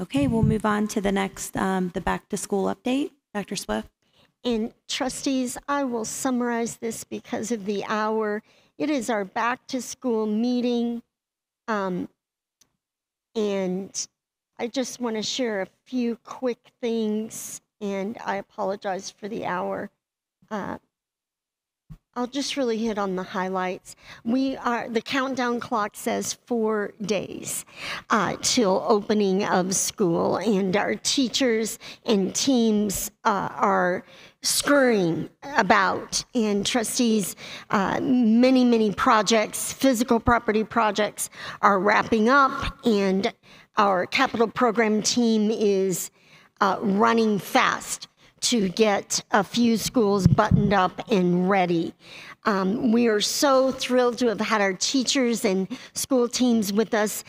Okay, we'll move on to the next, the back to school update. Dr. Swift. And trustees, I will summarize this because of the hour. It is our back to school meeting. And I just want to share a few quick things, and I apologize for the hour. I'll just really hit on the highlights. The countdown clock says 4 days till opening of school, and our teachers and teams are scurrying about. And trustees, many projects, physical property projects are wrapping up, and our capital program team is running fast to get a few schools buttoned up and ready. We are so thrilled to have had our teachers and school teams with us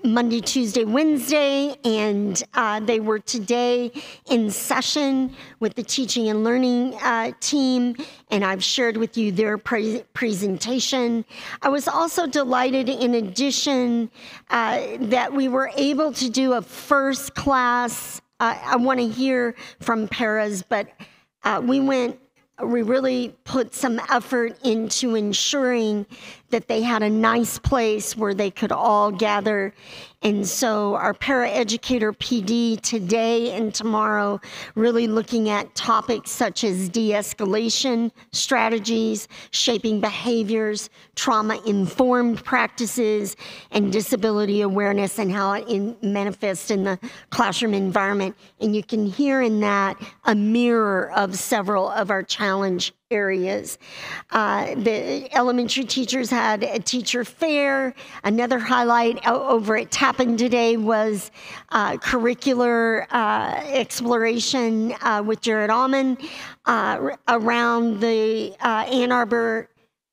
Monday, Tuesday, Wednesday, and they were today in session with the teaching and learning team, and I've shared with you their presentation. I was also delighted, in addition, that we were able to do a first class. I want to hear from paras, but we really put some effort into ensuring that they had a nice place where they could all gather. And so our paraeducator PD today and tomorrow really looking at topics such as de-escalation strategies, shaping behaviors, trauma-informed practices, and disability awareness and how it manifests in the classroom environment. And you can hear in that a mirror of several of our challenge areas. The elementary teachers had a teacher fair. Another highlight over at Tappan today was curricular exploration with Jared Alman around the Ann Arbor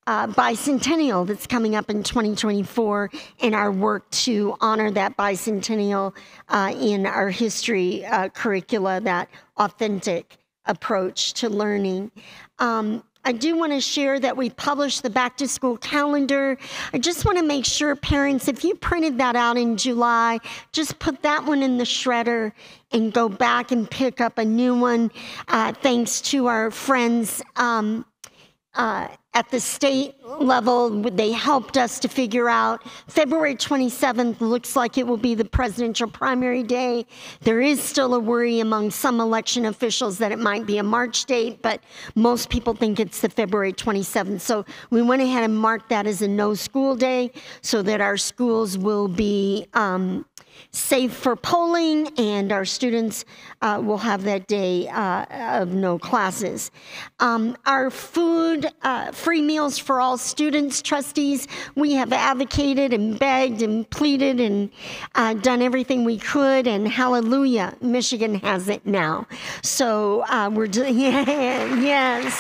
bicentennial that's coming up in 2024, and our work to honor that bicentennial in our history curricula, that authentic approach to learning. I do want to share that we published the back to school calendar. I just want to make sure, parents, if you printed that out in July, just put that one in the shredder and go back and pick up a new one. Thanks to our friends at the state level, they helped us to figure out February 27th looks like it will be the presidential primary day. There is still a worry among some election officials that it might be a March date, but most people think it's the February 27th. So we went ahead and marked that as a no school day so that our schools will be safe for polling, and our students will have that day of no classes. Our food, free meals for all students, trustees, we have advocated and begged and pleaded and done everything we could, and hallelujah, Michigan has it now. So we're doing, yes.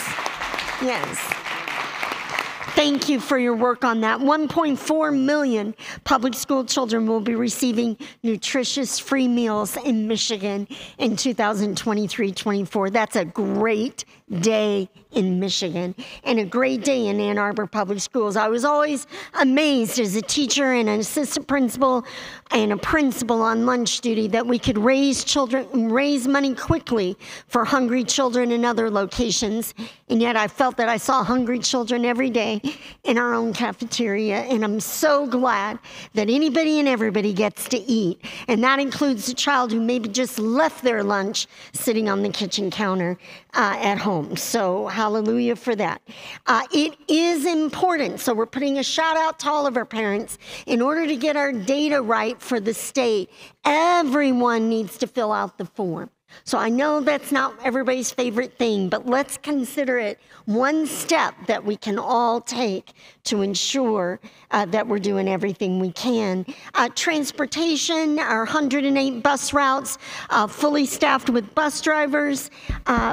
Thank you for your work on that. 1.4 million public school children will be receiving nutritious free meals in Michigan in 2023-24. That's a great day in Michigan and a great day in Ann Arbor Public Schools. I was always amazed as a teacher and an assistant principal and a principal on lunch duty that we could raise money quickly for hungry children in other locations. And yet I felt that I saw hungry children every day in our own cafeteria. And I'm so glad that anybody and everybody gets to eat. And that includes the child who maybe just left their lunch sitting on the kitchen counter at home. So hallelujah for that. It is important. So we're putting a shout out to all of our parents. In order to get our data right for the state, everyone needs to fill out the form. So I know that's not everybody's favorite thing, but let's consider it one step that we can all take to ensure that we're doing everything we can. Transportation, our 108 bus routes, fully staffed with bus drivers.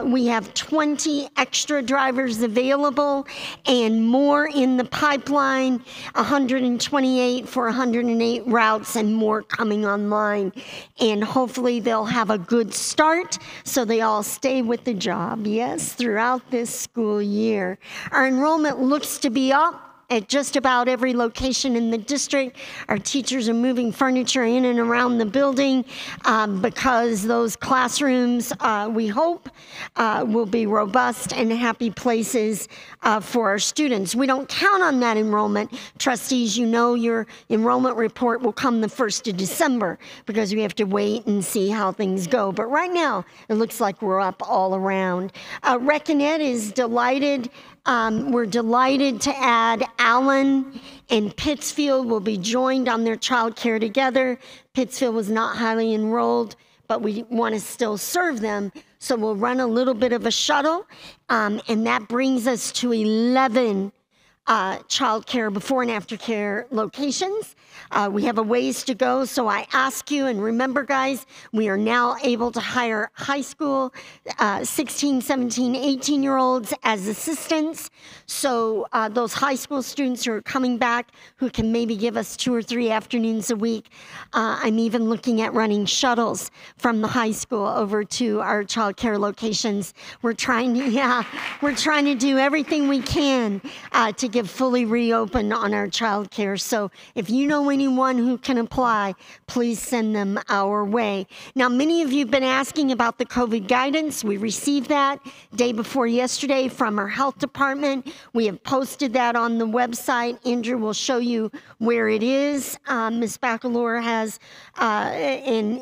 We have 20 extra drivers available and more in the pipeline, 128 for 108 routes and more coming online. And hopefully they'll have a good start so they all stay with the job, yes, throughout this school year. Our enrollment looks to be up at just about every location in the district. Our teachers are moving furniture in and around the building because those classrooms, we hope, will be robust and happy places for our students. We don't count on that enrollment. Trustees, you know your enrollment report will come the 1st of December because we have to wait and see how things go. But right now, it looks like we're up all around. Reconnet is delighted. We're delighted to add Allen and Pittsfield will be joined on their child care together. Pittsfield was not highly enrolled, but we want to still serve them. So we'll run a little bit of a shuttle, and that brings us to 11 child care before and after care locations. We have a ways to go, so I ask you, and remember guys, we are now able to hire high school 16, 17, 18-year-olds as assistants. So those high school students who are coming back who can maybe give us 2 or 3 afternoons a week, I'm even looking at running shuttles from the high school over to our child care locations. We're trying to do everything we can to get fully reopened on our child care. So if you know anyone who can apply, please send them our way. Now, many of you have been asking about the COVID guidance. We received that day before yesterday from our health department. We have posted that on the website. Andrew will show you where it is. Ms. Bacalor has, and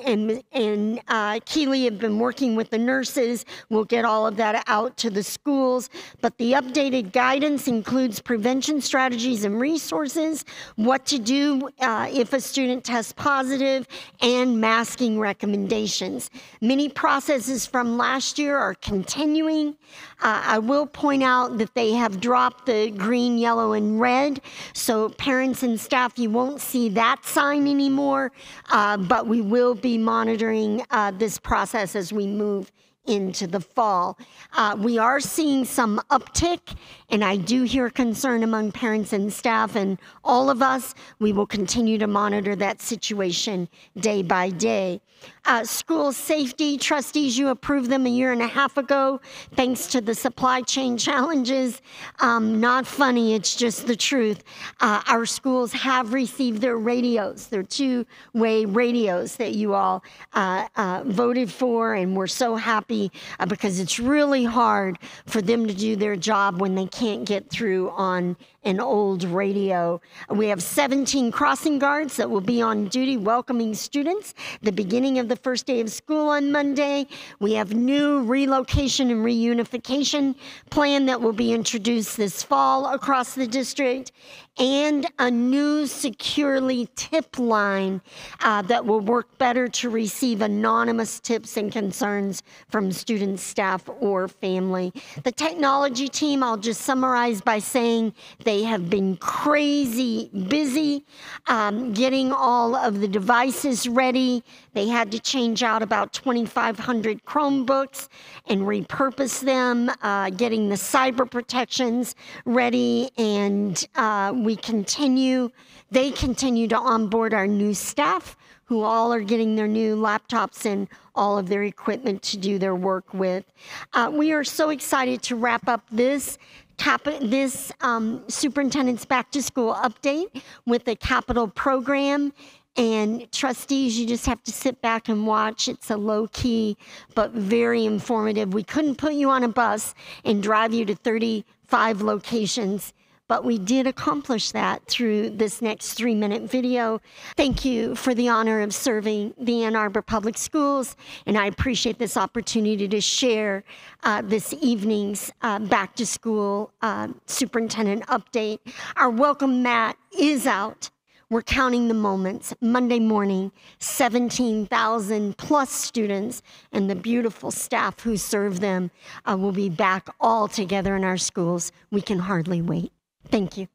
Keeley have been working with the nurses. We'll get all of that out to the schools. But the updated guidance includes prevention strategies and resources, what to do if a student tests positive, and masking recommendations. Many processes from last year are continuing. I will point out that they have dropped the green, yellow, and red. So parents and staff, you won't see that sign anymore, but we will be monitoring this process as we move into the fall. We are seeing some uptick, and I do hear concern among parents and staff and all of us. We will continue to monitor that situation day by day. School safety, trustees, you approved them a year and a half ago, thanks to the supply chain challenges. Not funny, it's just the truth. Our schools have received their radios, their 2-way radios that you all voted for, and we're so happy because it's really hard for them to do their job when they can't get through on an old radio. We have 17 crossing guards that will be on duty welcoming students the beginning of the first day of school on Monday. We have new relocation and reunification plan that will be introduced this fall across the district, and a new securely tip line that will work better to receive anonymous tips and concerns from students, staff, or family. The technology team, I'll just summarize by saying they have been crazy busy getting all of the devices ready. They had to change out about 2,500 Chromebooks and repurpose them, getting the cyber protections ready, and they continue to onboard our new staff who all are getting their new laptops and all of their equipment to do their work with. We are so excited to wrap up this superintendent's back to school update with a capital program. And trustees, you just have to sit back and watch. It's a low-key but very informative. We couldn't put you on a bus and drive you to 35 locations, but we did accomplish that through this next 3-minute video. Thank you for the honor of serving the Ann Arbor Public Schools, and I appreciate this opportunity to share this evening's back to school superintendent update. Our welcome mat is out. We're counting the moments. Monday morning, 17,000 plus students and the beautiful staff who serve them will be back all together in our schools. We can hardly wait. Thank you.